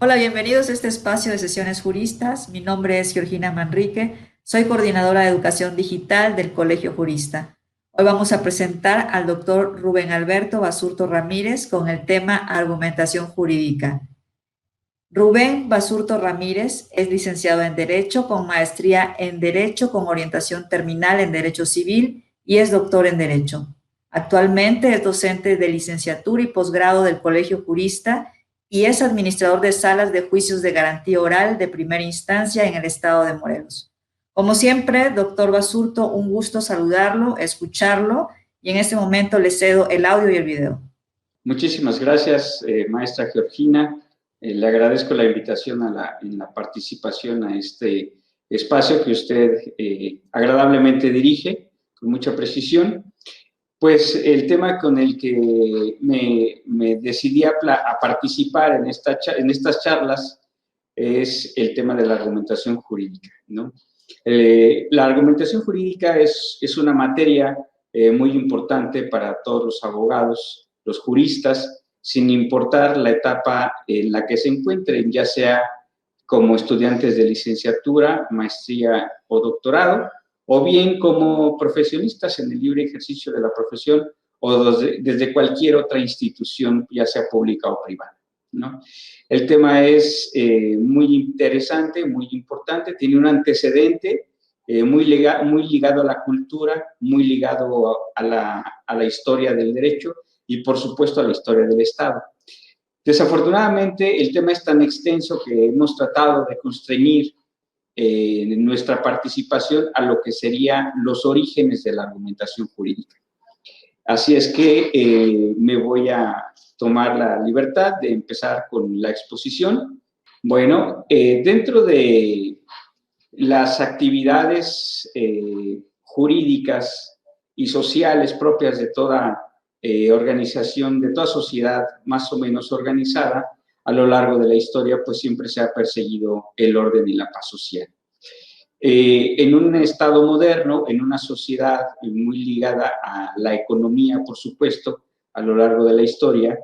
Hola, bienvenidos a este espacio de sesiones juristas. Mi nombre es Georgina Manrique, soy coordinadora de educación digital del Colegio Jurista. Hoy vamos a presentar al doctor Rubén Alberto Basurto Ramírez con el tema argumentación jurídica. Rubén Basurto Ramírez es licenciado en Derecho con maestría en Derecho con orientación terminal en Derecho Civil y es doctor en Derecho. Actualmente es docente de licenciatura y posgrado del Colegio Jurista y es administrador de salas de juicios de garantía oral de primera instancia en el estado de Morelos. Como siempre, doctor Basurto, un gusto saludarlo, escucharlo y en este momento le cedo el audio y el video. Muchísimas gracias, maestra Georgina. Le agradezco la invitación en la participación a este espacio que usted agradablemente dirige, con mucha precisión. Pues el tema con el que me decidí a participar en estas charlas es el tema de la argumentación jurídica, ¿no? La argumentación jurídica es una materia muy importante para todos los abogados, los juristas, sin importar la etapa en la que se encuentren, ya sea como estudiantes de licenciatura, maestría o doctorado, o bien como profesionistas en el libre ejercicio de la profesión o desde cualquier otra institución, ya sea pública o privada, ¿no? El tema es muy interesante, muy importante, tiene un antecedente muy ligado a la cultura, muy ligado a la historia del derecho y, por supuesto, a la historia del Estado. Desafortunadamente, el tema es tan extenso que hemos tratado de constreñir nuestra participación a lo que serían los orígenes de la argumentación jurídica. Así es que me voy a tomar la libertad de empezar con la exposición. Bueno, dentro de las actividades jurídicas y sociales propias de toda organización, de toda sociedad más o menos organizada, a lo largo de la historia, pues siempre se ha perseguido el orden y la paz social. En un Estado moderno, en una sociedad muy ligada a la economía, por supuesto, a lo largo de la historia,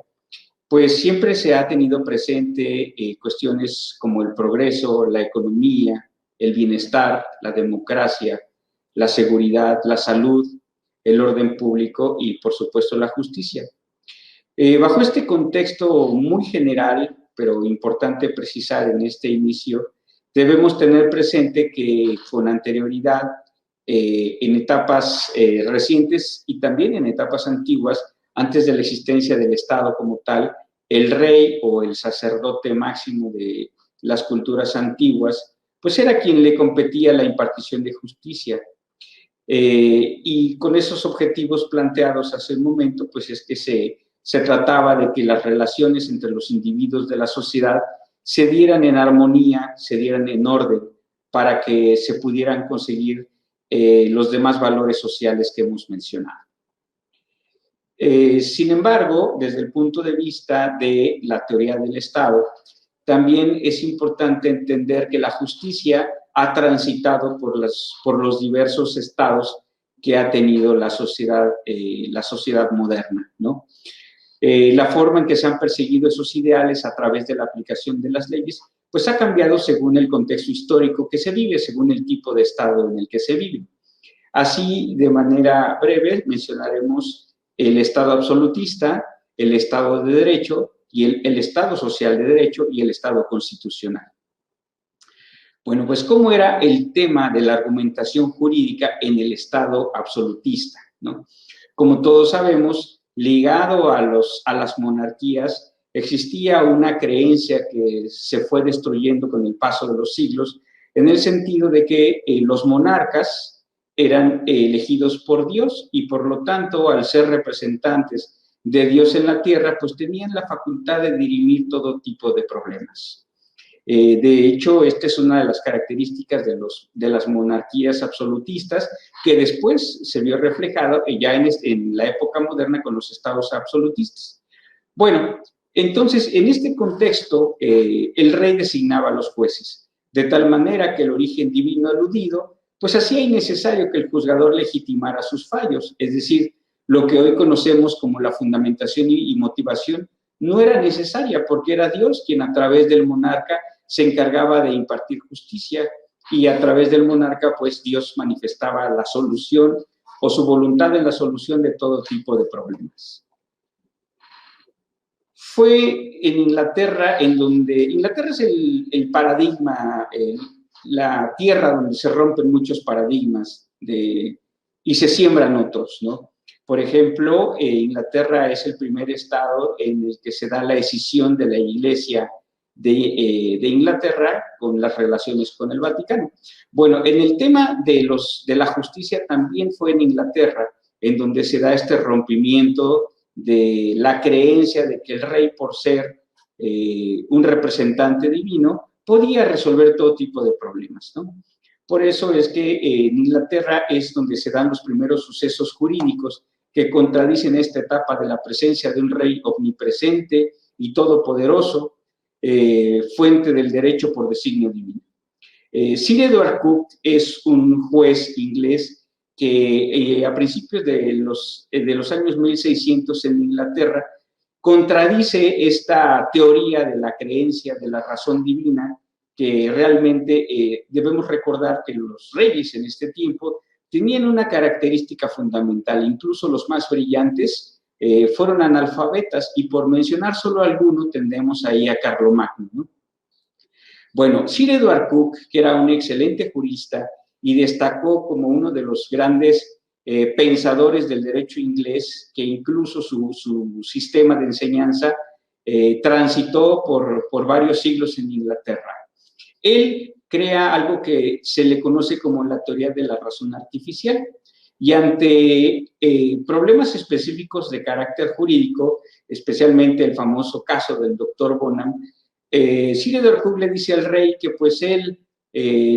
pues siempre se ha tenido presente cuestiones como el progreso, la economía, el bienestar, la democracia, la seguridad, la salud, el orden público y, por supuesto, la justicia. Bajo este contexto muy general, pero importante precisar en este inicio, debemos tener presente que con anterioridad, en etapas recientes y también en etapas antiguas, antes de la existencia del Estado como tal, el rey o el sacerdote máximo de las culturas antiguas, pues era quien le competía la impartición de justicia. Y con esos objetivos planteados hace un momento, pues es que se trataba de que las relaciones entre los individuos de la sociedad se dieran en armonía, se dieran en orden, para que se pudieran conseguir los demás valores sociales que hemos mencionado. Sin embargo, desde el punto de vista de la teoría del Estado, también es importante entender que la justicia ha transitado por los diversos estados que ha tenido la sociedad moderna, ¿no? La forma en que se han perseguido esos ideales a través de la aplicación de las leyes, pues ha cambiado según el contexto histórico que se vive, según el tipo de estado en el que se vive. Así, de manera breve, mencionaremos el Estado absolutista, el Estado de Derecho, y el Estado social de derecho y el Estado constitucional. Bueno, pues ¿cómo era el tema de la argumentación jurídica en el Estado absolutista, ¿no? Como todos sabemos, ligado a las monarquías, existía una creencia que se fue destruyendo con el paso de los siglos, en el sentido de que los monarcas eran elegidos por Dios y por lo tanto, al ser representantes de Dios en la tierra, pues tenían la facultad de dirimir todo tipo de problemas. De hecho, esta es una de las características de las monarquías absolutistas, que después se vio reflejado ya en la época moderna con los estados absolutistas. Bueno, entonces, en este contexto, el rey designaba a los jueces, de tal manera que el origen divino aludido, pues hacía innecesario que el juzgador legitimara sus fallos, es decir, lo que hoy conocemos como la fundamentación y motivación no era necesaria porque era Dios quien a través del monarca se encargaba de impartir justicia y a través del monarca pues Dios manifestaba la solución o su voluntad en la solución de todo tipo de problemas. Fue en Inglaterra en donde, Inglaterra es el paradigma, la tierra donde se rompen muchos paradigmas y se siembran otros, ¿no? Por ejemplo, Inglaterra es el primer estado en el que se da la escisión de la Iglesia de Inglaterra con las relaciones con el Vaticano. Bueno, en el tema de la justicia también fue en Inglaterra, en donde se da este rompimiento de la creencia de que el rey, por ser un representante divino, podía resolver todo tipo de problemas, ¿no? Por eso es que en Inglaterra es donde se dan los primeros sucesos jurídicos que contradicen esta etapa de la presencia de un rey omnipresente y todopoderoso, fuente del derecho por designio divino. Sir Edward Coke es un juez inglés que a principios de los años 1600 en Inglaterra contradice esta teoría de la creencia de la razón divina, que realmente debemos recordar que los reyes en este tiempo tenían una característica fundamental, incluso los más brillantes fueron analfabetas, y por mencionar solo alguno tendemos ahí a Carlomagno, ¿no? Bueno, Sir Edward Coke, que era un excelente jurista y destacó como uno de los grandes pensadores del derecho inglés, que incluso su sistema de enseñanza transitó por varios siglos en Inglaterra. Él crea algo que se le conoce como la teoría de la razón artificial, y ante problemas específicos de carácter jurídico, especialmente el famoso caso del doctor Bonham, Sir Edward Coke le dice al rey que pues él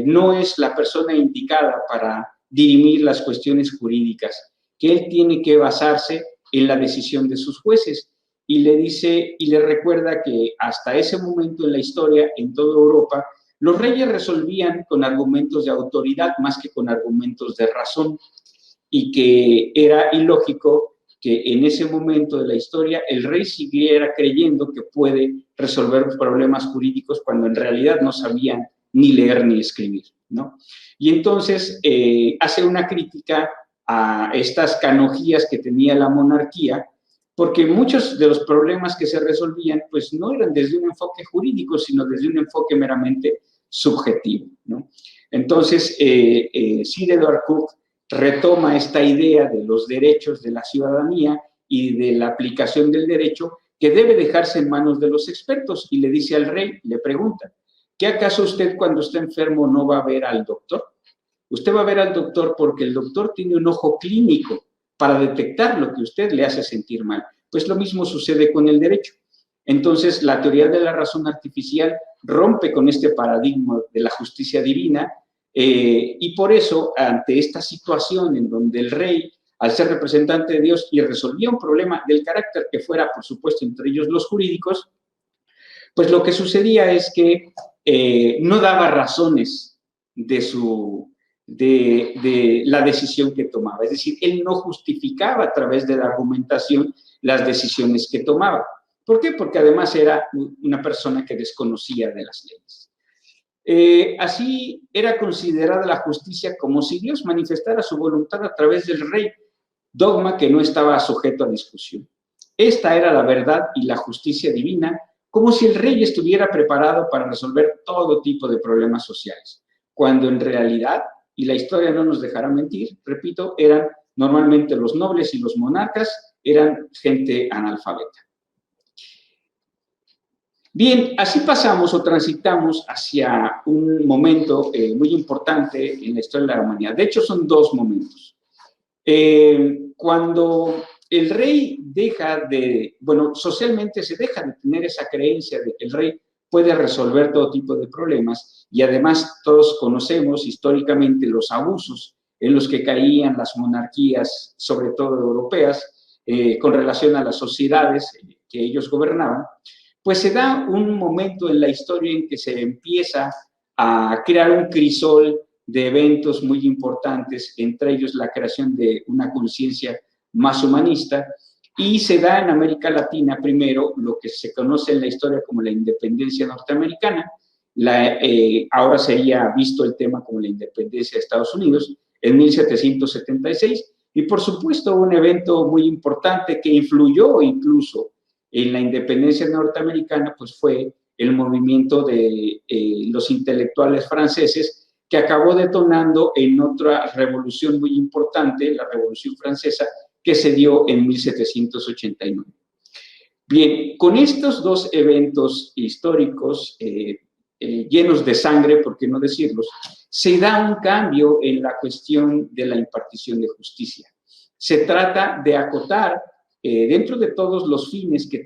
no es la persona indicada para dirimir las cuestiones jurídicas, que él tiene que basarse en la decisión de sus jueces, y le dice y le recuerda que hasta ese momento en la historia, en toda Europa, los reyes resolvían con argumentos de autoridad más que con argumentos de razón, y que era ilógico que en ese momento de la historia el rey siguiera creyendo que puede resolver problemas jurídicos cuando en realidad no sabían ni leer ni escribir, ¿no? Y entonces hace una crítica a estas canonjías que tenía la monarquía, porque muchos de los problemas que se resolvían pues no eran desde un enfoque jurídico, sino desde un enfoque meramente subjetivo, ¿no? Entonces, Sir Edward Coke retoma esta idea de los derechos de la ciudadanía y de la aplicación del derecho, que debe dejarse en manos de los expertos, y le dice al rey, le pregunta, ¿qué acaso usted cuando está enfermo no va a ver al doctor? Usted va a ver al doctor porque el doctor tiene un ojo clínico para detectar lo que usted le hace sentir mal. Pues lo mismo sucede con el derecho. Entonces, la teoría de la razón artificial rompe con este paradigma de la justicia divina, y por eso, ante esta situación en donde el rey, al ser representante de Dios y resolvía un problema del carácter que fuera, por supuesto, entre ellos los jurídicos, pues lo que sucedía es que no daba razones de la decisión que tomaba. Es decir, él no justificaba a través de la argumentación las decisiones que tomaba. ¿Por qué? Porque además era una persona que desconocía de las leyes. Así era considerada la justicia como si Dios manifestara su voluntad a través del rey, dogma que no estaba sujeto a discusión. Esta era la verdad y la justicia divina, como si el rey estuviera preparado para resolver todo tipo de problemas sociales, cuando en realidad, y la historia no nos dejará mentir, repito, eran normalmente los nobles y los monarcas, eran gente analfabeta. Bien, así pasamos o transitamos hacia un momento muy importante en la historia de la humanidad. De hecho, son dos momentos. Cuando el rey socialmente se deja de tener esa creencia de que el rey puede resolver todo tipo de problemas, y además todos conocemos históricamente los abusos en los que caían las monarquías, sobre todo europeas, con relación a las sociedades que ellos gobernaban, pues se da un momento en la historia en que se empieza a crear un crisol de eventos muy importantes, entre ellos la creación de una conciencia más humanista, y se da en América Latina primero lo que se conoce en la historia como la independencia norteamericana, ahora sería visto el tema como la independencia de Estados Unidos, en 1776, y por supuesto un evento muy importante que influyó incluso en la independencia norteamericana, pues fue el movimiento de los intelectuales franceses, que acabó detonando en otra revolución muy importante, la Revolución Francesa, que se dio en 1789. Bien, con estos dos eventos históricos llenos de sangre, por qué no decirlos, se da un cambio en la cuestión de la impartición de justicia. Se trata de acotar, dentro de todos los fines que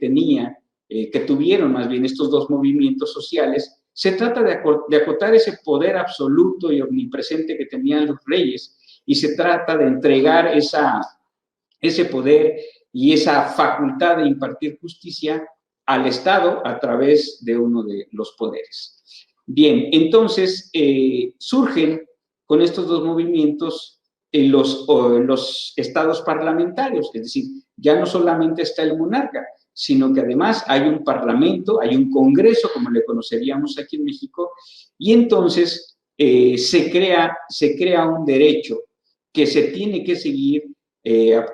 tuvieron más bien estos dos movimientos sociales, se trata de acotar ese poder absoluto y omnipresente que tenían los reyes, y se trata de entregar ese poder y esa facultad de impartir justicia al Estado a través de uno de los poderes. Bien, entonces surgen con estos dos movimientos los estados parlamentarios, es decir, ya no solamente está el monarca, sino que además hay un parlamento, hay un congreso, como le conoceríamos aquí en México, y entonces se crea un derecho que se tiene que seguir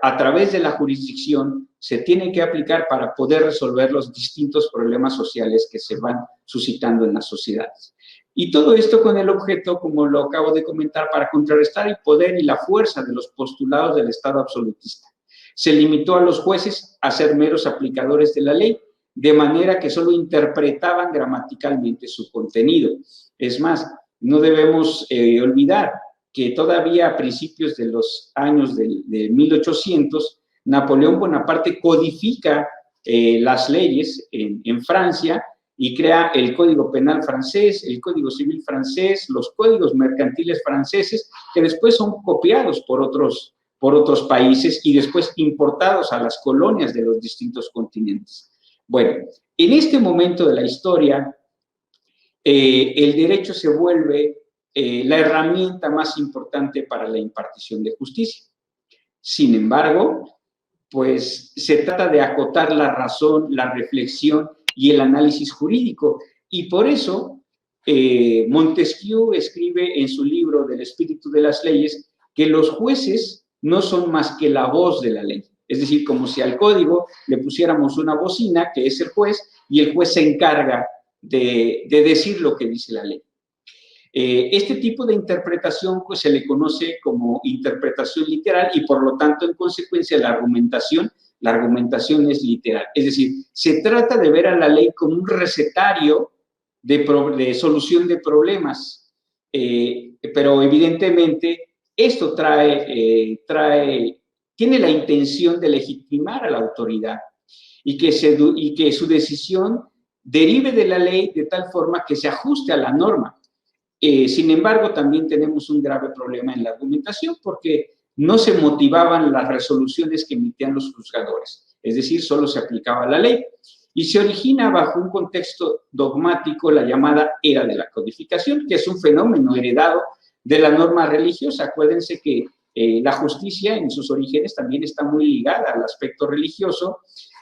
a través de la jurisdicción, se tiene que aplicar para poder resolver los distintos problemas sociales que se van suscitando en las sociedades. Y todo esto con el objeto, como lo acabo de comentar, para contrarrestar el poder y la fuerza de los postulados del Estado absolutista. Se limitó a los jueces a ser meros aplicadores de la ley, de manera que solo interpretaban gramaticalmente su contenido. Es más, no debemos olvidar que todavía a principios de los años de 1800, Napoleón Bonaparte codifica las leyes en Francia y crea el Código Penal francés, el Código Civil francés, los códigos mercantiles franceses, que después son copiados por otros países y después importados a las colonias de los distintos continentes. Bueno, en este momento de la historia, el derecho se vuelve la herramienta más importante para la impartición de justicia. Sin embargo, pues se trata de acotar la razón, la reflexión y el análisis jurídico. Y por eso Montesquieu escribe en su libro del espíritu de las leyes que los jueces no son más que la voz de la ley. Es decir, como si al código le pusiéramos una bocina, que es el juez, y el juez se encarga de decir lo que dice la ley. Este tipo de interpretación pues, se le conoce como interpretación literal y por lo tanto, en consecuencia, la argumentación es literal. Es decir, se trata de ver a la ley como un recetario de solución de problemas, pero evidentemente esto tiene la intención de legitimar a la autoridad y que su decisión derive de la ley de tal forma que se ajuste a la norma. Sin embargo, también tenemos un grave problema en la argumentación porque no se motivaban las resoluciones que emitían los juzgadores, es decir, solo se aplicaba la ley y se origina bajo un contexto dogmático la llamada era de la codificación, que es un fenómeno heredado de la norma religiosa. Acuérdense que la justicia en sus orígenes también está muy ligada al aspecto religioso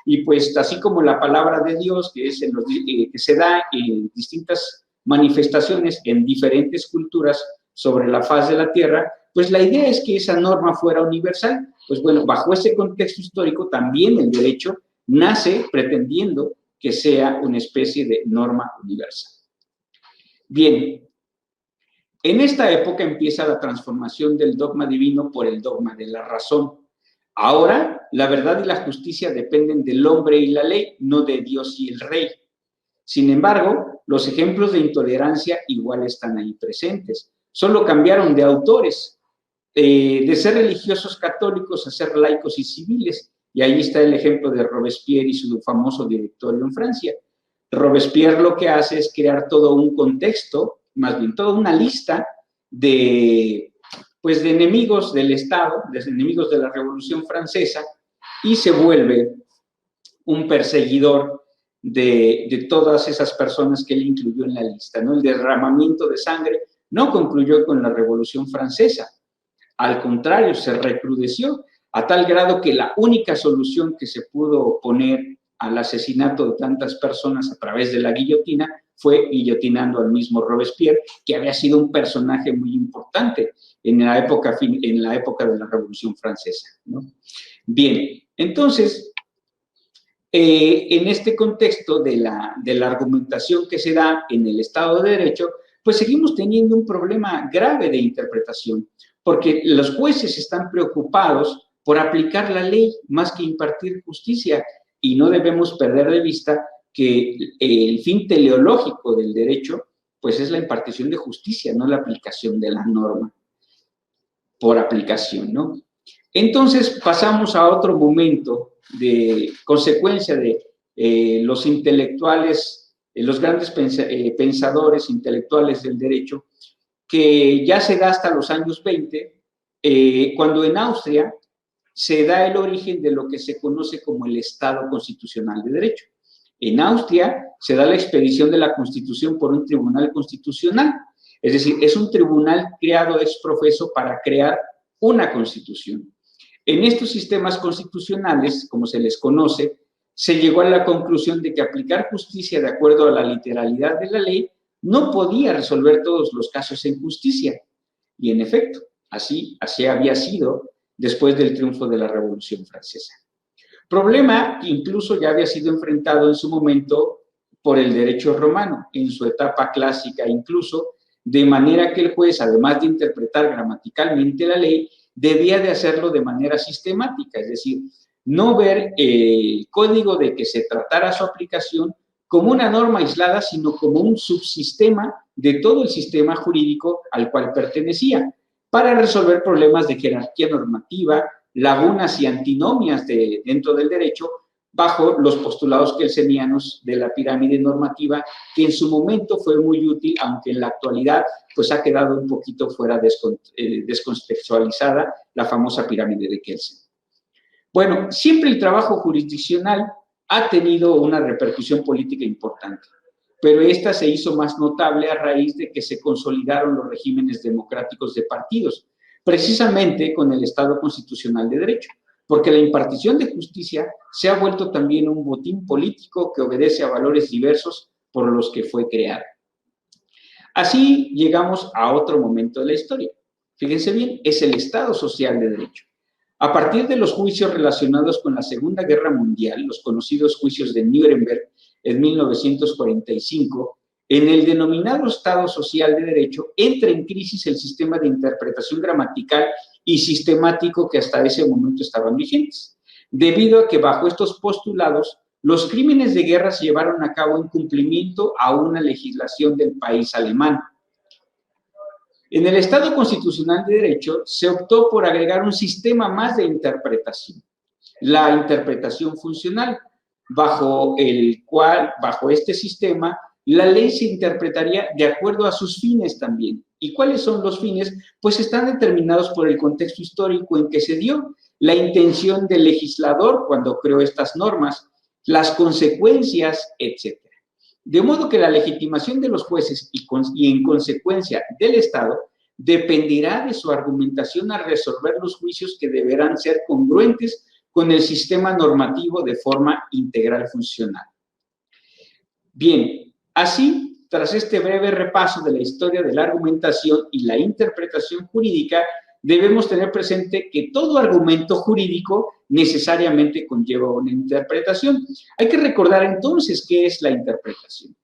y pues así como la palabra de Dios que se da en distintas manifestaciones en diferentes culturas sobre la faz de la tierra, pues la idea es que esa norma fuera universal. Pues bueno, bajo ese contexto histórico también el derecho nace pretendiendo que sea una especie de norma universal. Bien, en esta época empieza la transformación del dogma divino por el dogma de la razón. Ahora, la verdad y la justicia dependen del hombre y la ley, no de Dios y el rey. Sin embargo, los ejemplos de intolerancia igual están ahí presentes. Solo cambiaron de autores, de ser religiosos católicos a ser laicos y civiles. Y ahí está el ejemplo de Robespierre y su famoso directorio en Francia. Robespierre lo que hace es crear todo un contexto, más bien toda una lista de enemigos del Estado, de enemigos de la Revolución Francesa, y se vuelve un perseguidor de todas esas personas que él incluyó en la lista, ¿no? El derramamiento de sangre no concluyó con la Revolución Francesa, al contrario, se recrudeció a tal grado que la única solución que se pudo poner al asesinato de tantas personas a través de la guillotina fue guillotinando al mismo Robespierre, que había sido un personaje muy importante en la época de la Revolución Francesa, ¿no? Bien, entonces, en este contexto de la argumentación que se da en el Estado de Derecho, pues seguimos teniendo un problema grave de interpretación, porque los jueces están preocupados por aplicar la ley más que impartir justicia, y no debemos perder de vista que el fin teleológico del derecho, pues es la impartición de justicia, no la aplicación de la norma por aplicación, ¿no? Entonces pasamos a otro momento de consecuencia de los intelectuales, los grandes pensadores intelectuales del derecho, que ya se da hasta los años 20, cuando en Austria se da el origen de lo que se conoce como el Estado Constitucional de Derecho. En Austria se da la expedición de la Constitución por un tribunal constitucional, es decir, es un tribunal creado ex profeso para crear una constitución. En estos sistemas constitucionales, como se les conoce, se llegó a la conclusión de que aplicar justicia de acuerdo a la literalidad de la ley no podía resolver todos los casos en justicia. Y en efecto, así había sido después del triunfo de la Revolución Francesa. Problema que incluso ya había sido enfrentado en su momento por el derecho romano, en su etapa clásica incluso, de manera que el juez, además de interpretar gramaticalmente la ley, debía de hacerlo de manera sistemática, es decir, no ver el código de que se tratara su aplicación como una norma aislada, sino como un subsistema de todo el sistema jurídico al cual pertenecía, para resolver problemas de jerarquía normativa, lagunas y antinomias dentro del derecho, bajo los postulados kelsenianos de la pirámide normativa, que en su momento fue muy útil, aunque en la actualidad pues ha quedado un poquito fuera descontextualizada la famosa pirámide de Kelsen. Bueno, siempre el trabajo jurisdiccional ha tenido una repercusión política importante, pero esta se hizo más notable a raíz de que se consolidaron los regímenes democráticos de partidos, precisamente con el Estado Constitucional de Derecho, porque la impartición de justicia se ha vuelto también un botín político que obedece a valores diversos por los que fue creada. Así llegamos a otro momento de la historia. Fíjense bien, es el Estado Social de Derecho. A partir de los juicios relacionados con la Segunda Guerra Mundial, los conocidos juicios de Nuremberg en 1945, en el denominado Estado Social de Derecho entra en crisis el sistema de interpretación gramatical y sistemático que hasta ese momento estaban vigentes, debido a que bajo estos postulados los crímenes de guerra se llevaron a cabo en cumplimiento a una legislación del país alemán. En el Estado Constitucional de Derecho se optó por agregar un sistema más de interpretación, la interpretación funcional, bajo este sistema la ley se interpretaría de acuerdo a sus fines también. ¿Y cuáles son los fines? Pues están determinados por el contexto histórico en que se dio, la intención del legislador cuando creó estas normas, las consecuencias, etc. De modo que la legitimación de los jueces y en consecuencia del Estado dependerá de su argumentación al resolver los juicios que deberán ser congruentes con el sistema normativo de forma integral funcional. Bien, así, tras este breve repaso de la historia de la argumentación y la interpretación jurídica, debemos tener presente que todo argumento jurídico necesariamente conlleva una interpretación. Hay que recordar entonces qué es la interpretación.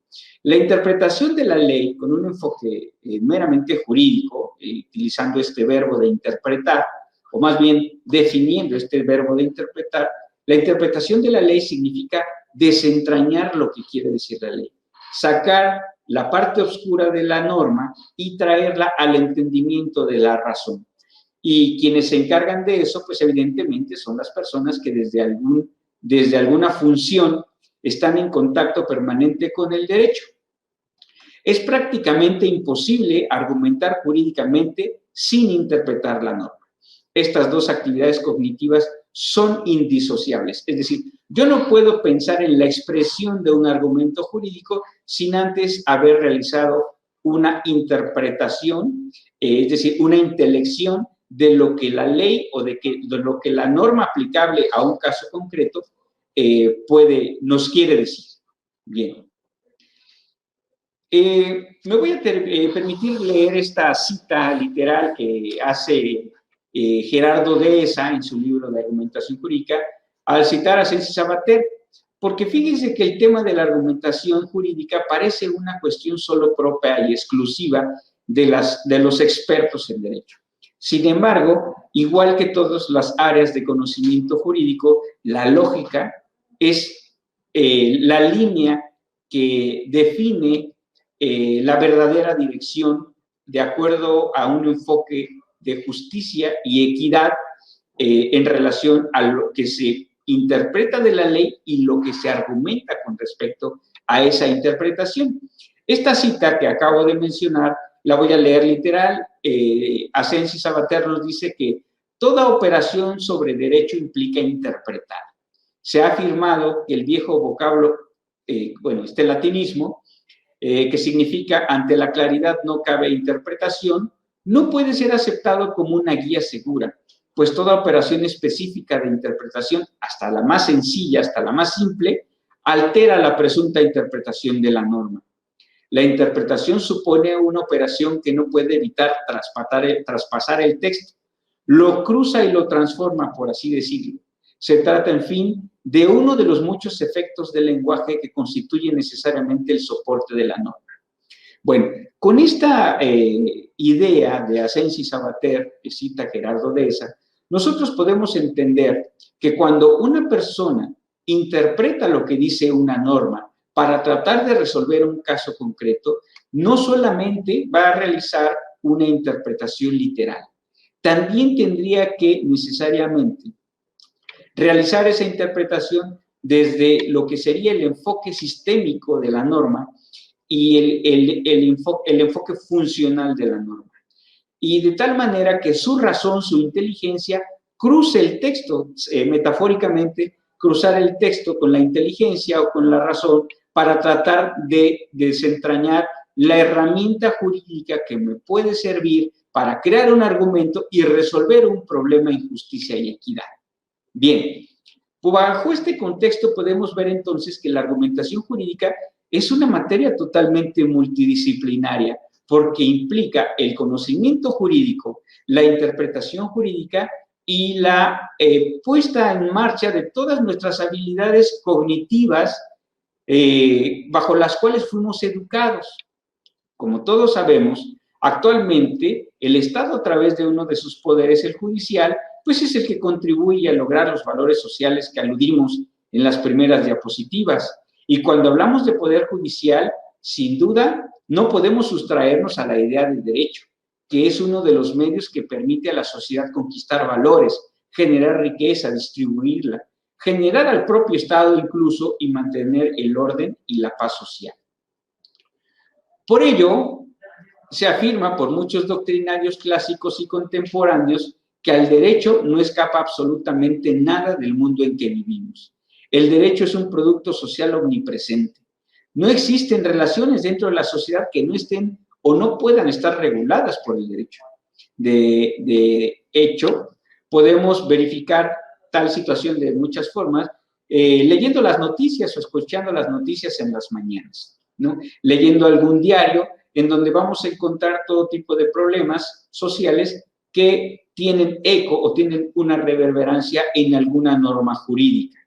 La interpretación de la ley con un enfoque meramente jurídico, utilizando este verbo de interpretar, o más bien definiendo este verbo de interpretar, la interpretación de la ley significa desentrañar lo que quiere decir la ley, sacar la parte oscura de la norma y traerla al entendimiento de la razón. Y quienes se encargan de eso, pues evidentemente son las personas que desde alguna función están en contacto permanente con el derecho. Es prácticamente imposible argumentar jurídicamente sin interpretar la norma. Estas dos actividades cognitivas son indisociables. Es decir, yo no puedo pensar en la expresión de un argumento jurídico sin antes haber realizado una interpretación, es decir, una intelección de lo que la ley o de lo que la norma aplicable a un caso concreto nos quiere decir. Bien. Me voy a permitir leer esta cita literal que hace Gerardo Dehesa en su libro de argumentación jurídica al citar a Asensi Sabater, porque fíjense que el tema de la argumentación jurídica parece una cuestión solo propia y exclusiva de los expertos en derecho. Sin embargo, igual que todas las áreas de conocimiento jurídico, la lógica es la línea que define la verdadera dirección de acuerdo a un enfoque de justicia y equidad en relación a lo que se interpreta de la ley y lo que se argumenta con respecto a esa interpretación. Esta cita que acabo de mencionar la voy a leer literal. Asensi Sabater nos dice que toda operación sobre derecho implica interpretar. Se ha afirmado que el viejo vocablo, este latinismo, que significa ante la claridad no cabe interpretación, no puede ser aceptado como una guía segura, pues toda operación específica de interpretación, hasta la más sencilla, hasta la más simple, altera la presunta interpretación de la norma. La interpretación supone una operación que no puede evitar traspasar el texto, lo cruza y lo transforma, por así decirlo. Se trata, en fin, de uno de los muchos efectos del lenguaje que constituye necesariamente el soporte de la norma. Bueno, con esta idea de Asensi Sabater, que cita Gerardo Dehesa, nosotros podemos entender que cuando una persona interpreta lo que dice una norma para tratar de resolver un caso concreto, no solamente va a realizar una interpretación literal, también tendría que necesariamente realizar esa interpretación desde lo que sería el enfoque sistémico de la norma y el enfoque funcional de la norma. Y de tal manera que su razón, su inteligencia, cruce el texto, metafóricamente, cruzar el texto con la inteligencia o con la razón para tratar de desentrañar la herramienta jurídica que me puede servir para crear un argumento y resolver un problema en justicia y equidad. Bien, bajo este contexto podemos ver entonces que la argumentación jurídica es una materia totalmente multidisciplinaria porque implica el conocimiento jurídico, la interpretación jurídica y la puesta en marcha de todas nuestras habilidades cognitivas bajo las cuales fuimos educados. Como todos sabemos, actualmente el Estado, a través de uno de sus poderes, el judicial, pues es el que contribuye a lograr los valores sociales que aludimos en las primeras diapositivas. Y cuando hablamos de poder judicial, sin duda, no podemos sustraernos a la idea del derecho, que es uno de los medios que permite a la sociedad conquistar valores, generar riqueza, distribuirla, generar al propio Estado incluso y mantener el orden y la paz social. Por ello, se afirma por muchos doctrinarios clásicos y contemporáneos que al derecho no escapa absolutamente nada del mundo en que vivimos. El derecho es un producto social omnipresente. No existen relaciones dentro de la sociedad que no estén o no puedan estar reguladas por el derecho. De hecho, podemos verificar tal situación de muchas formas leyendo las noticias o escuchando las noticias en las mañanas, ¿no? Leyendo algún diario en donde vamos a encontrar todo tipo de problemas sociales que tienen eco o tienen una reverberancia en alguna norma jurídica.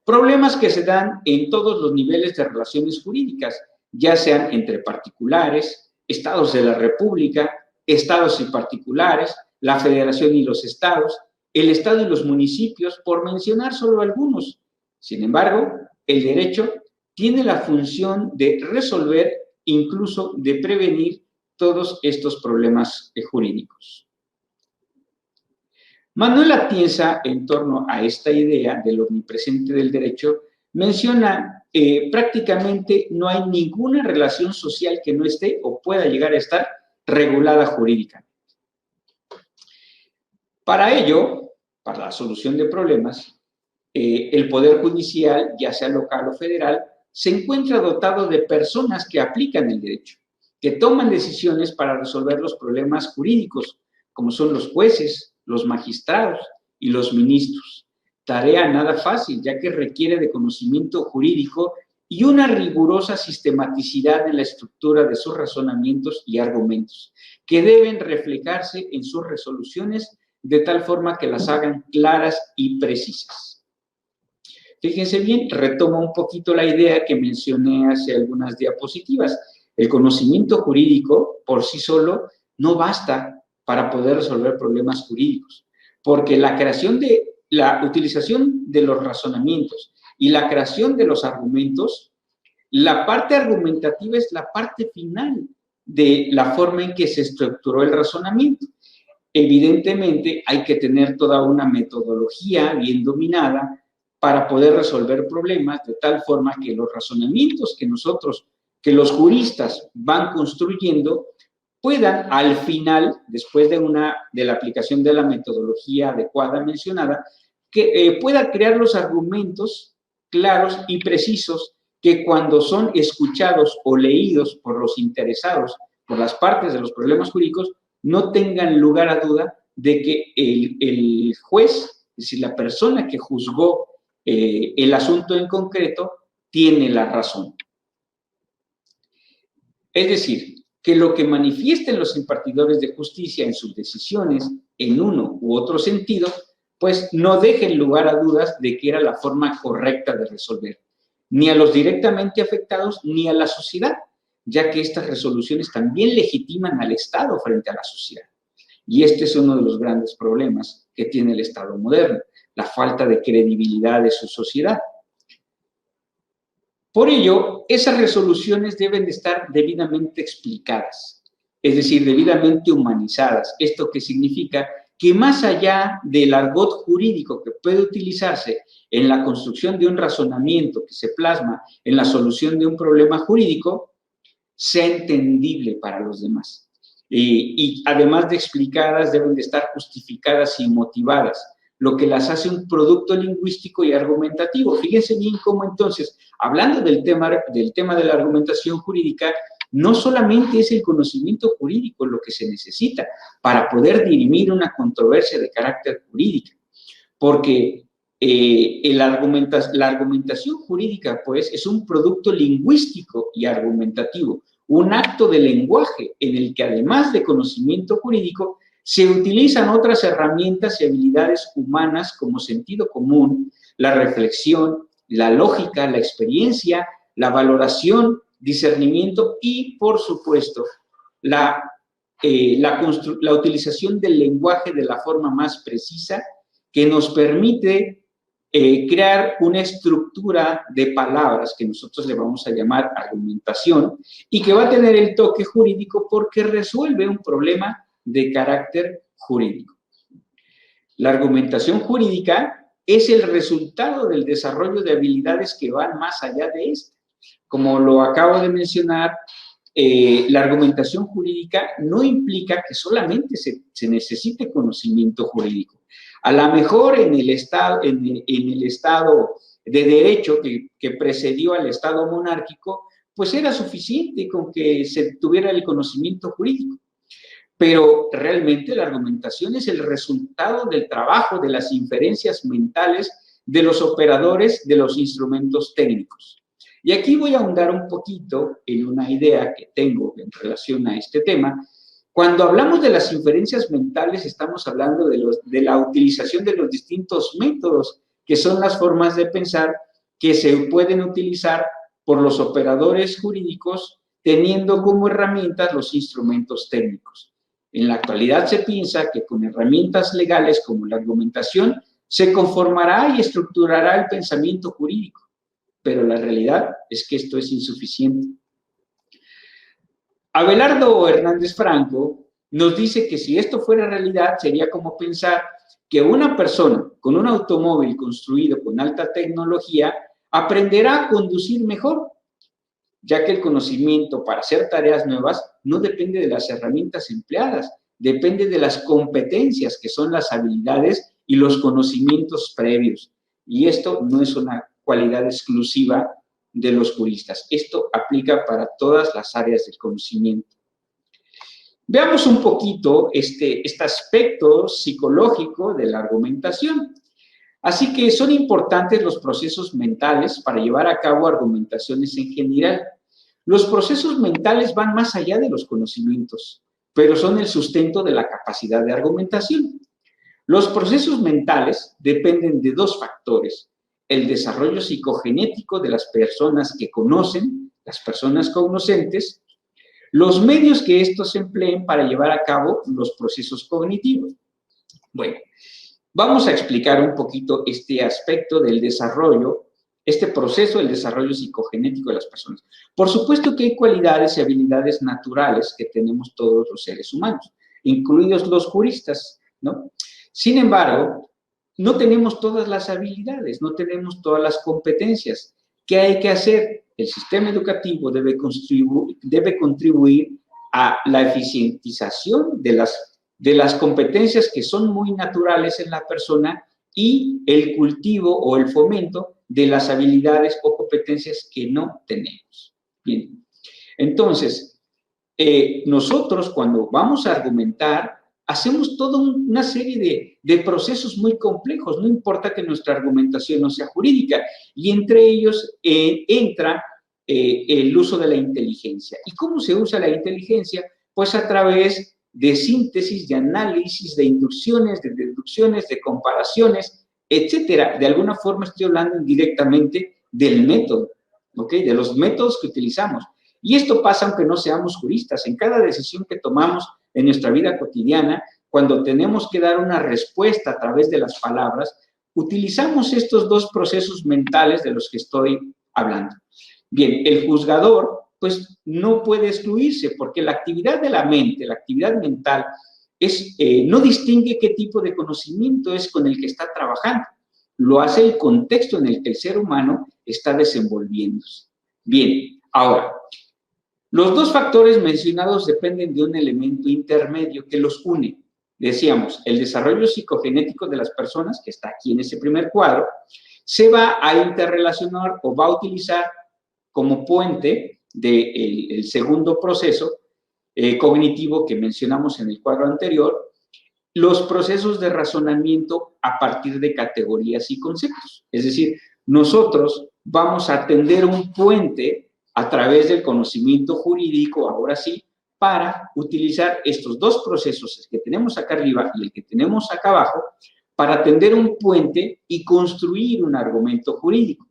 Problemas que se dan en todos los niveles de relaciones jurídicas, ya sean entre particulares, estados de la República, estados y particulares, la federación y los estados, el estado y los municipios, por mencionar solo algunos. Sin embargo, el derecho tiene la función de resolver, incluso de prevenir todos estos problemas jurídicos. Manuel Atienza, en torno a esta idea del omnipresente del derecho, menciona prácticamente no hay ninguna relación social que no esté o pueda llegar a estar regulada jurídicamente. Para ello, para la solución de problemas, el Poder Judicial, ya sea local o federal, se encuentra dotado de personas que aplican el derecho, que toman decisiones para resolver los problemas jurídicos, como son los jueces, los magistrados y los ministros. Tarea nada fácil, ya que requiere de conocimiento jurídico y una rigurosa sistematicidad en la estructura de sus razonamientos y argumentos, que deben reflejarse en sus resoluciones de tal forma que las hagan claras y precisas. Fíjense bien, retomo un poquito la idea que mencioné hace algunas diapositivas. El conocimiento jurídico por sí solo no basta para poder resolver problemas jurídicos, porque la utilización de los razonamientos y la creación de los argumentos, la parte argumentativa es la parte final de la forma en que se estructuró el razonamiento. Evidentemente, hay que tener toda una metodología bien dominada para poder resolver problemas de tal forma que los razonamientos que los juristas van construyendo, puedan al final, después de la aplicación de la metodología adecuada mencionada, que pueda crear los argumentos claros y precisos que cuando son escuchados o leídos por los interesados, por las partes de los problemas jurídicos, no tengan lugar a duda de que el juez, es decir, la persona que juzgó el asunto en concreto, tiene la razón. Es decir, que lo que manifiesten los impartidores de justicia en sus decisiones, en uno u otro sentido, pues no dejen lugar a dudas de que era la forma correcta de resolver, ni a los directamente afectados, ni a la sociedad, ya que estas resoluciones también legitiman al Estado frente a la sociedad. Y este es uno de los grandes problemas que tiene el Estado moderno, la falta de credibilidad de su sociedad. Por ello, esas resoluciones deben de estar debidamente explicadas, es decir, debidamente humanizadas. ¿Esto qué significa? Que más allá del argot jurídico que puede utilizarse en la construcción de un razonamiento que se plasma en la solución de un problema jurídico, sea entendible para los demás. Y además de explicadas, deben de estar justificadas y motivadas, lo que las hace un producto lingüístico y argumentativo. Fíjense bien cómo entonces, hablando del tema de la argumentación jurídica, no solamente es el conocimiento jurídico lo que se necesita para poder dirimir una controversia de carácter jurídico, porque la argumentación jurídica, pues, es un producto lingüístico y argumentativo, un acto de lenguaje en el que, además de conocimiento jurídico, se utilizan otras herramientas y habilidades humanas como sentido común, la reflexión, la lógica, la experiencia, la valoración, discernimiento y, por supuesto, la utilización del lenguaje de la forma más precisa que nos permite crear una estructura de palabras que nosotros le vamos a llamar argumentación y que va a tener el toque jurídico porque resuelve un problema de carácter jurídico. La argumentación jurídica es el resultado del desarrollo de habilidades que van más allá de esto. Como lo acabo de mencionar, la argumentación jurídica no implica que solamente se necesite conocimiento jurídico. A lo mejor en el estado de derecho que precedió al estado monárquico, pues era suficiente con que se tuviera el conocimiento jurídico. Pero realmente la argumentación es el resultado del trabajo, de las inferencias mentales de los operadores de los instrumentos técnicos. Y aquí voy a ahondar un poquito en una idea que tengo en relación a este tema. Cuando hablamos de las inferencias mentales, estamos hablando de la utilización de los distintos métodos, que son las formas de pensar que se pueden utilizar por los operadores jurídicos, teniendo como herramientas los instrumentos técnicos. En la actualidad se piensa que con herramientas legales como la argumentación se conformará y estructurará el pensamiento jurídico, pero la realidad es que esto es insuficiente. Abelardo Hernández Franco nos dice que si esto fuera realidad sería como pensar que una persona con un automóvil construido con alta tecnología aprenderá a conducir mejor, ya que el conocimiento para hacer tareas nuevas no depende de las herramientas empleadas, depende de las competencias, que son las habilidades y los conocimientos previos. Y esto no es una cualidad exclusiva de los juristas. Esto aplica para todas las áreas del conocimiento. Veamos un poquito este aspecto psicológico de la argumentación. Así que son importantes los procesos mentales para llevar a cabo argumentaciones en general. Los procesos mentales van más allá de los conocimientos, pero son el sustento de la capacidad de argumentación. Los procesos mentales dependen de dos factores: el desarrollo psicogenético de las personas que conocen, las personas cognoscentes, los medios que estos empleen para llevar a cabo los procesos cognitivos. Bueno, vamos a explicar un poquito este aspecto del desarrollo, este proceso del desarrollo psicogenético de las personas. Por supuesto que hay cualidades y habilidades naturales que tenemos todos los seres humanos, incluidos los juristas, ¿no? Sin embargo, no tenemos todas las habilidades, no tenemos todas las competencias. ¿Qué hay que hacer? El sistema educativo debe contribuir a la eficientización de las competencias que son muy naturales en la persona y el cultivo o el fomento de las habilidades o competencias que no tenemos. Bien, entonces, nosotros cuando vamos a argumentar, hacemos toda una serie de procesos muy complejos, no importa que nuestra argumentación no sea jurídica, y entre ellos entra el uso de la inteligencia. ¿Y cómo se usa la inteligencia? Pues a través de síntesis, de análisis, de inducciones, de deducciones, de comparaciones, etcétera. De alguna forma estoy hablando indirectamente del método, ¿ok? De los métodos que utilizamos. Y esto pasa aunque no seamos juristas. En cada decisión que tomamos en nuestra vida cotidiana, cuando tenemos que dar una respuesta a través de las palabras, utilizamos estos dos procesos mentales de los que estoy hablando. Bien, el juzgador, pues, no puede excluirse porque la actividad de la mente, la actividad mental, no distingue qué tipo de conocimiento es con el que está trabajando. Lo hace el contexto en el que el ser humano está desenvolviéndose. Bien, ahora, los dos factores mencionados dependen de un elemento intermedio que los une. Decíamos, el desarrollo psicogenético de las personas, que está aquí en ese primer cuadro, se va a interrelacionar o va a utilizar como puente del segundo proceso cognitivo que mencionamos en el cuadro anterior, los procesos de razonamiento a partir de categorías y conceptos. Es decir, nosotros vamos a tender un puente a través del conocimiento jurídico, ahora sí, para utilizar estos dos procesos, el que tenemos acá arriba y el que tenemos acá abajo, para tender un puente y construir un argumento jurídico.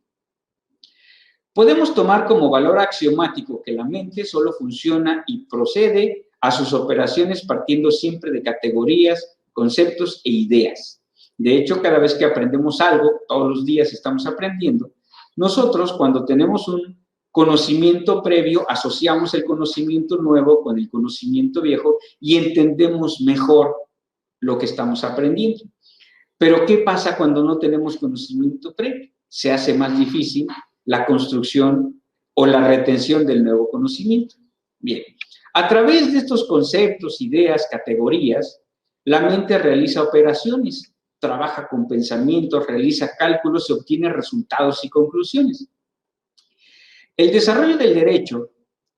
Podemos tomar como valor axiomático que la mente solo funciona y procede a sus operaciones partiendo siempre de categorías, conceptos e ideas. De hecho, cada vez que aprendemos algo, todos los días estamos aprendiendo, nosotros cuando tenemos un conocimiento previo, asociamos el conocimiento nuevo con el conocimiento viejo y entendemos mejor lo que estamos aprendiendo. Pero, ¿qué pasa cuando no tenemos conocimiento previo? Se hace más difícil la construcción o la retención del nuevo conocimiento. Bien, a través de estos conceptos, ideas, categorías, la mente realiza operaciones, trabaja con pensamientos, realiza cálculos y obtiene resultados y conclusiones. El desarrollo del derecho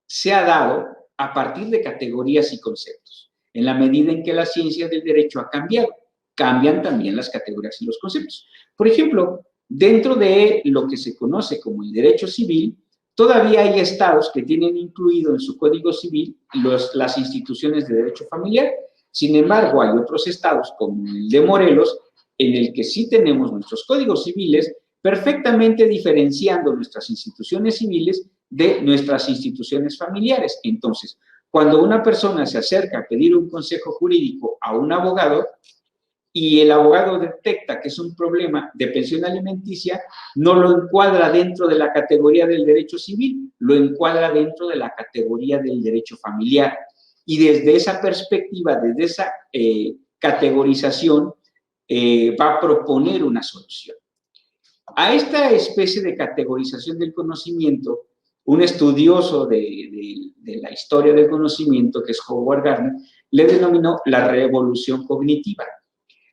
se ha dado a partir de categorías y conceptos. En la medida en que la ciencia del derecho ha cambiado, cambian también las categorías y los conceptos. Por ejemplo, dentro de lo que se conoce como el derecho civil, todavía hay estados que tienen incluido en su código civil las instituciones de derecho familiar. Sin embargo, hay otros estados, como el de Morelos, en el que sí tenemos nuestros códigos civiles perfectamente diferenciando nuestras instituciones civiles de nuestras instituciones familiares. Entonces, cuando una persona se acerca a pedir un consejo jurídico a un abogado y el abogado detecta que es un problema de pensión alimenticia, no lo encuadra dentro de la categoría del derecho civil, lo encuadra dentro de la categoría del derecho familiar. Y desde esa perspectiva, desde esa categorización, va a proponer una solución. A esta especie de categorización del conocimiento, un estudioso de la historia del conocimiento, que es Howard Gardner, le denominó la revolución cognitiva.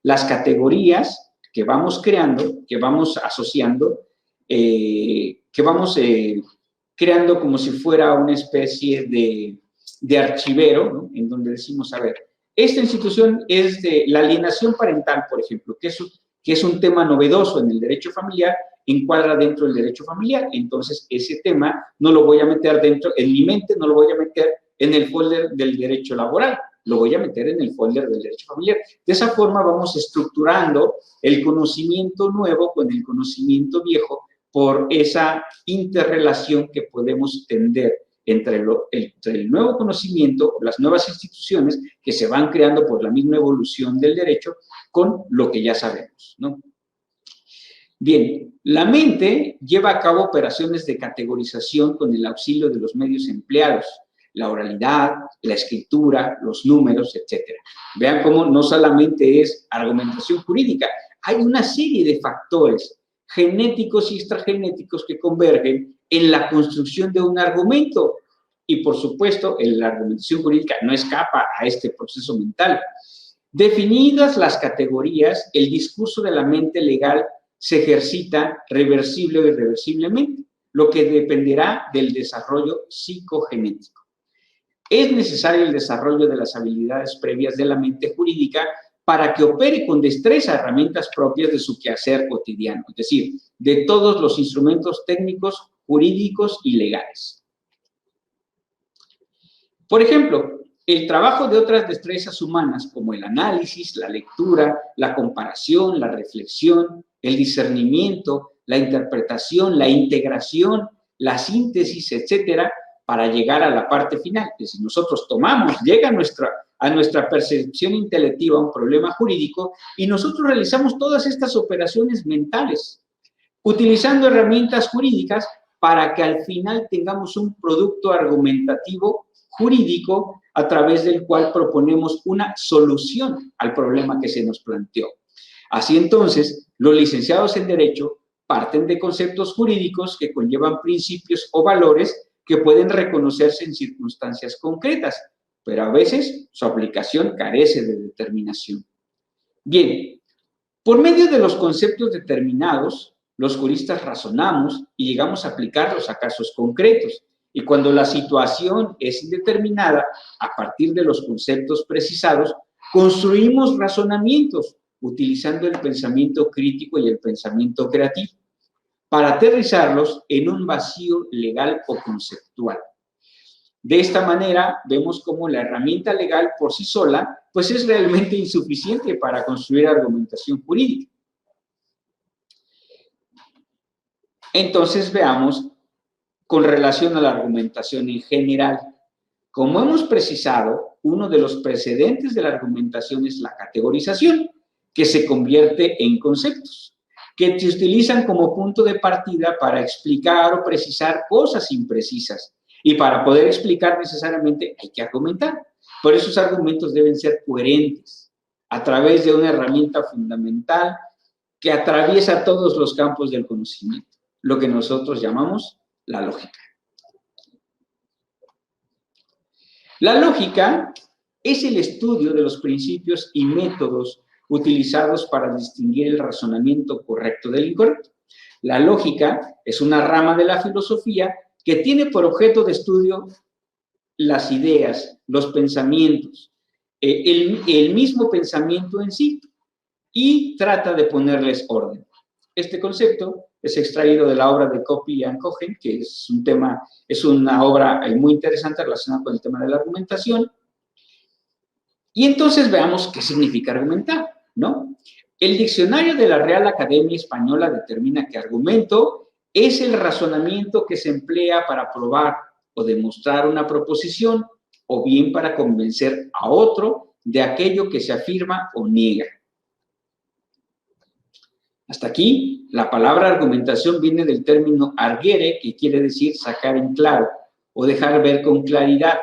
Las categorías que vamos creando, que vamos asociando, que vamos creando como si fuera una especie de archivero, ¿no? En donde decimos, a ver, esta institución es de la alienación parental, por ejemplo, que es un tema novedoso en el derecho familiar, encuadra dentro del derecho familiar. Entonces, ese tema no lo voy a meter dentro, en mi mente no lo voy a meter en el folder del derecho laboral, lo voy a meter en el folder del derecho familiar. De esa forma vamos estructurando el conocimiento nuevo con el conocimiento viejo por esa interrelación que podemos tender entre el nuevo conocimiento, las nuevas instituciones que se van creando por la misma evolución del derecho con lo que ya sabemos, ¿no? Bien, la mente lleva a cabo operaciones de categorización con el auxilio de los medios empleados, la oralidad, la escritura, los números, etc. Vean cómo no solamente es argumentación jurídica, hay una serie de factores genéticos y extragenéticos que convergen en la construcción de un argumento. Y, por supuesto, la argumentación jurídica no escapa a este proceso mental. Definidas las categorías, el discurso de la mente legal se ejercita reversible o irreversiblemente, lo que dependerá del desarrollo psicogenético. Es necesario el desarrollo de las habilidades previas de la mente jurídica para que opere con destreza herramientas propias de su quehacer cotidiano, es decir, de todos los instrumentos técnicos, jurídicos y legales. Por ejemplo, el trabajo de otras destrezas humanas como el análisis, la lectura, la comparación, la reflexión, el discernimiento, la interpretación, la integración, la síntesis, etcétera, para llegar a la parte final. Que si nosotros llega a nuestra percepción intelectiva un problema jurídico y nosotros realizamos todas estas operaciones mentales, utilizando herramientas jurídicas para que al final tengamos un producto argumentativo jurídico a través del cual proponemos una solución al problema que se nos planteó. Así entonces, los licenciados en Derecho parten de conceptos jurídicos que conllevan principios o valores que pueden reconocerse en circunstancias concretas, pero a veces su aplicación carece de determinación. Bien, por medio de los conceptos determinados, los juristas razonamos y llegamos a aplicarlos a casos concretos. Y cuando la situación es indeterminada, a partir de los conceptos precisados, construimos razonamientos utilizando el pensamiento crítico y el pensamiento creativo para aterrizarlos en un vacío legal o conceptual. De esta manera, vemos cómo la herramienta legal por sí sola, pues es realmente insuficiente para construir argumentación jurídica. Entonces, veamos con relación a la argumentación en general. Como hemos precisado, uno de los precedentes de la argumentación es la categorización, que se convierte en conceptos, que se utilizan como punto de partida para explicar o precisar cosas imprecisas. Y para poder explicar necesariamente hay que argumentar. Por eso esos argumentos deben ser coherentes, a través de una herramienta fundamental que atraviesa todos los campos del conocimiento, lo que nosotros llamamos la lógica. La lógica es el estudio de los principios y métodos utilizados para distinguir el razonamiento correcto del incorrecto. La lógica es una rama de la filosofía que tiene por objeto de estudio las ideas, los pensamientos, el mismo pensamiento en sí, y trata de ponerles orden. Este concepto es extraído de la obra de Coppi y Cohen, que es una obra muy interesante relacionada con el tema de la argumentación. Y entonces veamos qué significa argumentar, ¿no? El diccionario de la Real Academia Española determina que argumento es el razonamiento que se emplea para probar o demostrar una proposición o bien para convencer a otro de aquello que se afirma o niega. Hasta aquí, la palabra argumentación viene del término arguere, que quiere decir sacar en claro o dejar ver con claridad.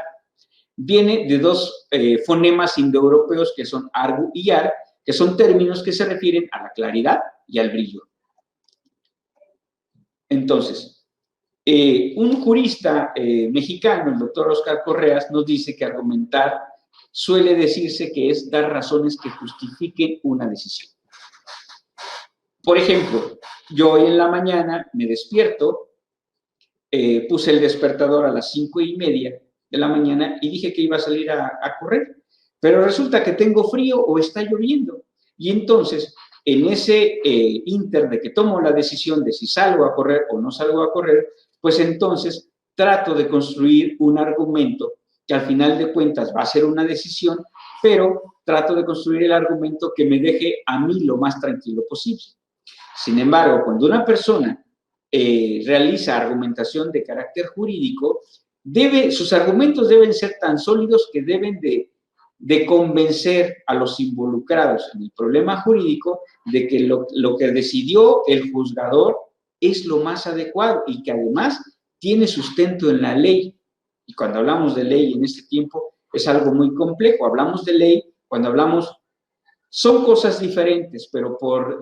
Viene de dos fonemas indoeuropeos que son argu y ar, que son términos que se refieren a la claridad y al brillo. Entonces, un jurista mexicano, el doctor Oscar Correas, nos dice que argumentar suele decirse que es dar razones que justifiquen una decisión. Por ejemplo, yo hoy en la mañana me despierto, puse el despertador a las 5:30 de la mañana y dije que iba a salir a correr, pero resulta que tengo frío o está lloviendo. Y entonces, en ese inter de que tomo la decisión de si salgo a correr o no salgo a correr, pues entonces trato de construir un argumento que al final de cuentas va a ser una decisión, pero trato de construir el argumento que me deje a mí lo más tranquilo posible. Sin embargo, cuando una persona realiza argumentación de carácter jurídico, sus argumentos deben ser tan sólidos que deben de convencer a los involucrados en el problema jurídico de que lo que decidió el juzgador es lo más adecuado y que además tiene sustento en la ley. Y cuando hablamos de ley en este tiempo es algo muy complejo. Hablamos de ley cuando hablamos. Son cosas diferentes, pero por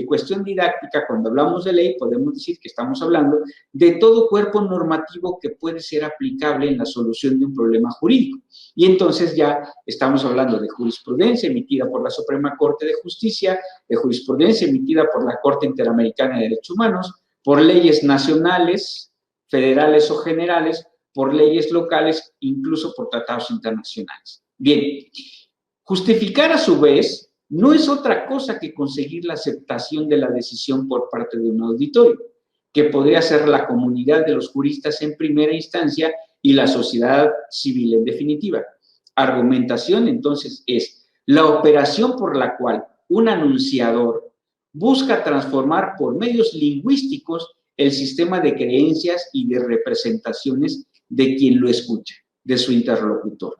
cuestión didáctica, cuando hablamos de ley, podemos decir que estamos hablando de todo cuerpo normativo que puede ser aplicable en la solución de un problema jurídico. Y entonces ya estamos hablando de jurisprudencia emitida por la Suprema Corte de Justicia, de jurisprudencia emitida por la Corte Interamericana de Derechos Humanos, por leyes nacionales, federales o generales, por leyes locales, incluso por tratados internacionales. Bien. Justificar, a su vez, no es otra cosa que conseguir la aceptación de la decisión por parte de un auditorio, que podría ser la comunidad de los juristas en primera instancia y la sociedad civil en definitiva. Argumentación, entonces, es la operación por la cual un anunciador busca transformar por medios lingüísticos el sistema de creencias y de representaciones de quien lo escucha, de su interlocutor.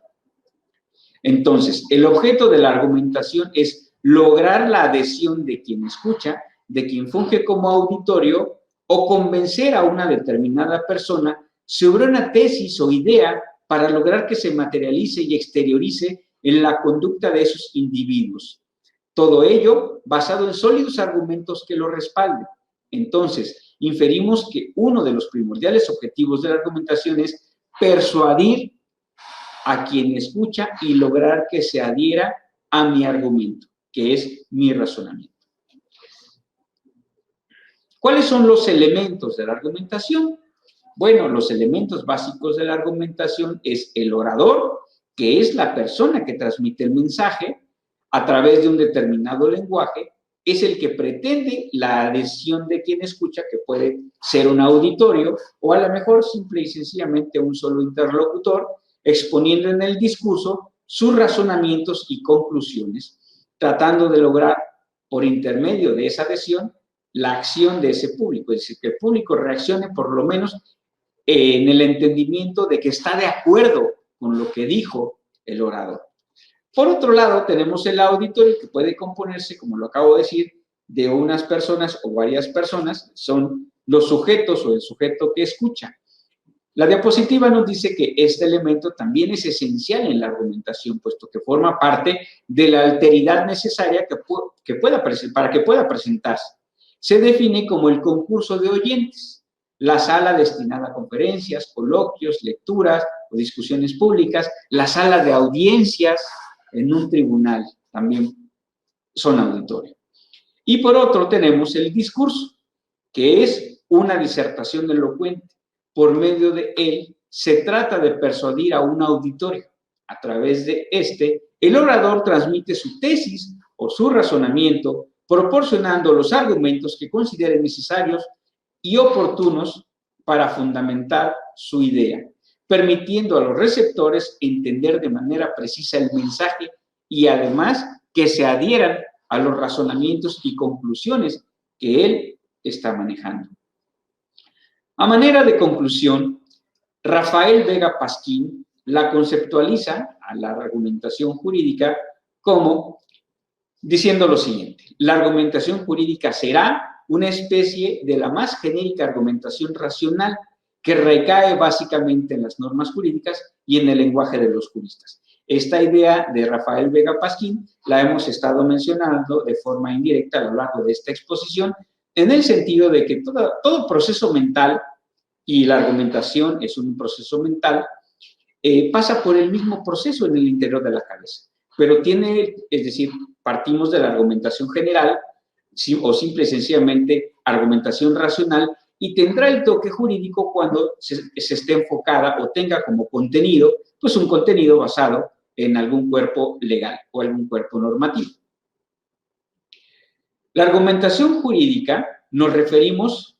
Entonces, el objeto de la argumentación es lograr la adhesión de quien escucha, de quien funge como auditorio, o convencer a una determinada persona sobre una tesis o idea para lograr que se materialice y exteriorice en la conducta de esos individuos. Todo ello basado en sólidos argumentos que lo respalden. Entonces, inferimos que uno de los primordiales objetivos de la argumentación es persuadir a quien escucha y lograr que se adhiera a mi argumento, que es mi razonamiento. ¿Cuáles son los elementos de la argumentación? Bueno, los elementos básicos de la argumentación es el orador, que es la persona que transmite el mensaje a través de un determinado lenguaje, es el que pretende la adhesión de quien escucha, que puede ser un auditorio o a lo mejor simple y sencillamente un solo interlocutor, exponiendo en el discurso sus razonamientos y conclusiones, tratando de lograr, por intermedio de esa adhesión, la acción de ese público, es decir, que el público reaccione por lo menos en el entendimiento de que está de acuerdo con lo que dijo el orador. Por otro lado, tenemos el auditorio, que puede componerse, como lo acabo de decir, de unas personas o varias personas, son los sujetos o el sujeto que escucha. La diapositiva nos dice que este elemento también es esencial en la argumentación, puesto que forma parte de la alteridad necesaria para que pueda presentarse. Se define como el concurso de oyentes, la sala destinada a conferencias, coloquios, lecturas o discusiones públicas, la sala de audiencias en un tribunal, también son auditorio. Y por otro tenemos el discurso, que es una disertación elocuente. Por medio de él se trata de persuadir a un auditorio. A través de el orador transmite su tesis o su razonamiento, proporcionando los argumentos que considere necesarios y oportunos para fundamentar su idea, permitiendo a los receptores entender de manera precisa el mensaje y además que se adhieran a los razonamientos y conclusiones que él está manejando. A manera de conclusión, Rafael Vega Pasquín la conceptualiza a la argumentación jurídica como diciendo lo siguiente: la argumentación jurídica será una especie de la más genérica argumentación racional que recae básicamente en las normas jurídicas y en el lenguaje de los juristas. Esta idea de Rafael Vega Pasquín la hemos estado mencionando de forma indirecta a lo largo de esta exposición, en el sentido de que todo proceso mental, y la argumentación es un proceso mental, pasa por el mismo proceso en el interior de la cabeza, pero es decir, partimos de la argumentación general, o simple y sencillamente argumentación racional, y tendrá el toque jurídico cuando se esté enfocada o tenga como contenido, pues un contenido basado en algún cuerpo legal o algún cuerpo normativo. La argumentación jurídica,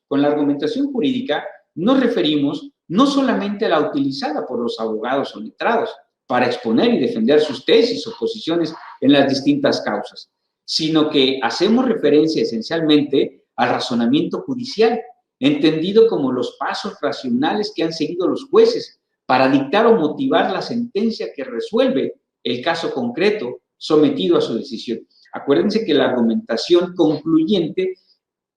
con la argumentación jurídica, nos referimos no solamente a la utilizada por los abogados o letrados para exponer y defender sus tesis o posiciones en las distintas causas, sino que hacemos referencia esencialmente al razonamiento judicial, entendido como los pasos racionales que han seguido los jueces para dictar o motivar la sentencia que resuelve el caso concreto sometido a su decisión. Acuérdense que la argumentación concluyente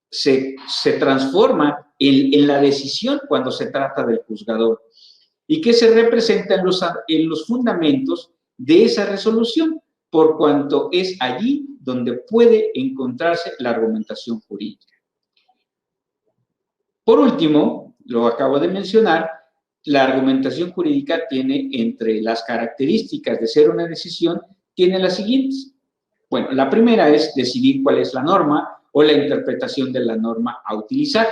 se transforma en la decisión cuando se trata del juzgador y que se representa en los fundamentos de esa resolución, por cuanto es allí donde puede encontrarse la argumentación jurídica. Por último, lo acabo de mencionar, la argumentación jurídica tiene entre las características de ser una decisión, tiene las siguientes. Bueno, la primera es decidir cuál es la norma o la interpretación de la norma a utilizar.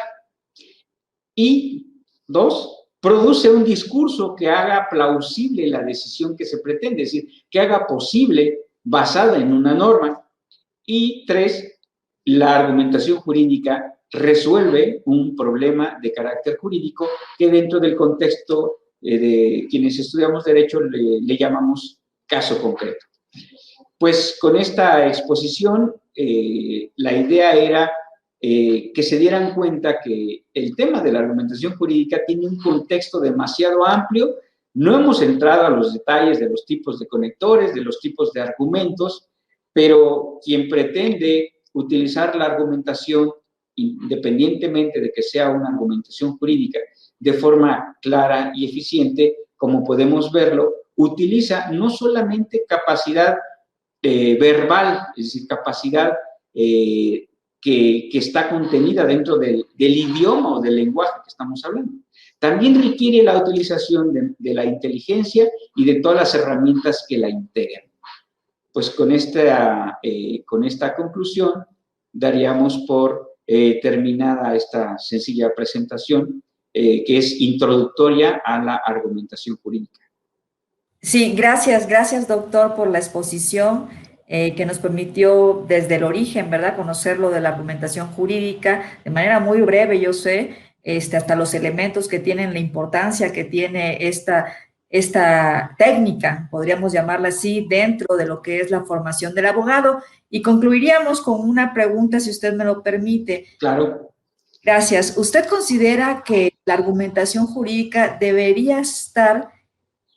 Y dos, produce un discurso que haga plausible la decisión que se pretende, es decir, que haga posible basada en una norma. Y tres, la argumentación jurídica resuelve un problema de carácter jurídico que dentro del contexto de quienes estudiamos derecho le llamamos caso concreto. Pues con esta exposición, la idea era que se dieran cuenta que el tema de la argumentación jurídica tiene un contexto demasiado amplio. No hemos entrado a los detalles de los tipos de conectores, de los tipos de argumentos, pero quien pretende utilizar la argumentación, independientemente de que sea una argumentación jurídica, de forma clara y eficiente, como podemos verlo, utiliza no solamente capacidad verbal, es decir, capacidad que está contenida dentro del idioma o del lenguaje que estamos hablando. También requiere la utilización de la inteligencia y de todas las herramientas que la integran. Pues con esta conclusión daríamos por terminada esta sencilla presentación que es introductoria a la argumentación jurídica. Sí, gracias doctor por la exposición que nos permitió desde el origen, ¿verdad?, conocer lo de la argumentación jurídica de manera muy breve, yo sé, hasta los elementos que tienen, la importancia que tiene esta técnica, podríamos llamarla así, dentro de lo que es la formación del abogado. Y concluiríamos con una pregunta, si usted me lo permite. Claro. Gracias. ¿Usted considera que la argumentación jurídica debería estar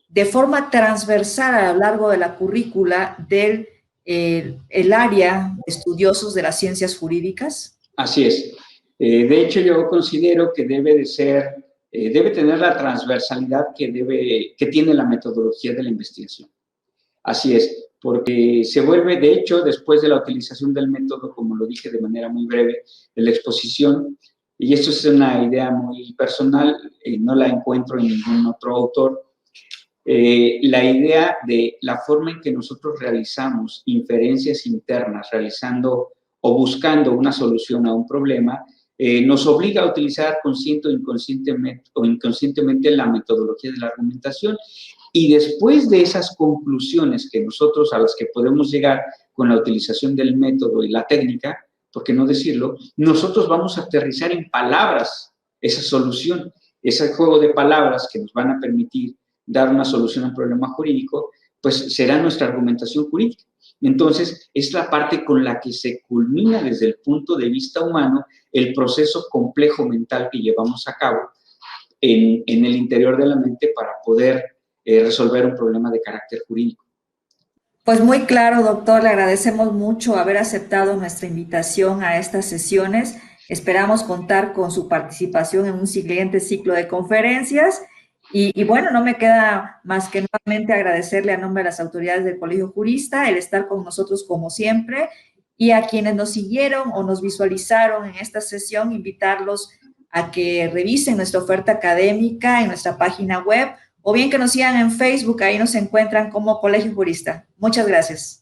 de forma transversal a lo largo de la currícula del el área de estudiosos de las ciencias jurídicas? Así es. De hecho, yo considero que debe tener la transversalidad que tiene la metodología de la investigación. Así es, porque se vuelve, de hecho, después de la utilización del método, como lo dije de manera muy breve, de la exposición, y esto es una idea muy personal, no la encuentro en ningún otro autor, la idea de la forma en que nosotros realizamos inferencias internas, realizando o buscando una solución a un problema, nos obliga a utilizar consciente o inconscientemente la metodología de la argumentación, y después de esas conclusiones a las que podemos llegar con la utilización del método y la técnica, ¿por qué no decirlo?, nosotros vamos a aterrizar en palabras esa solución, ese juego de palabras que nos van a permitir dar una solución a un problema jurídico, pues será nuestra argumentación jurídica. Entonces, es la parte con la que se culmina desde el punto de vista humano el proceso complejo mental que llevamos a cabo en el interior de la mente para poder resolver un problema de carácter jurídico. Pues muy claro, doctor, le agradecemos mucho haber aceptado nuestra invitación a estas sesiones. Esperamos contar con su participación en un siguiente ciclo de conferencias. Y bueno, no me queda más que nuevamente agradecerle a nombre de las autoridades del Colegio Jurista el estar con nosotros como siempre, y a quienes nos siguieron o nos visualizaron en esta sesión, invitarlos a que revisen nuestra oferta académica en nuestra página web, o bien que nos sigan en Facebook, ahí nos encuentran como Colegio Jurista. Muchas gracias.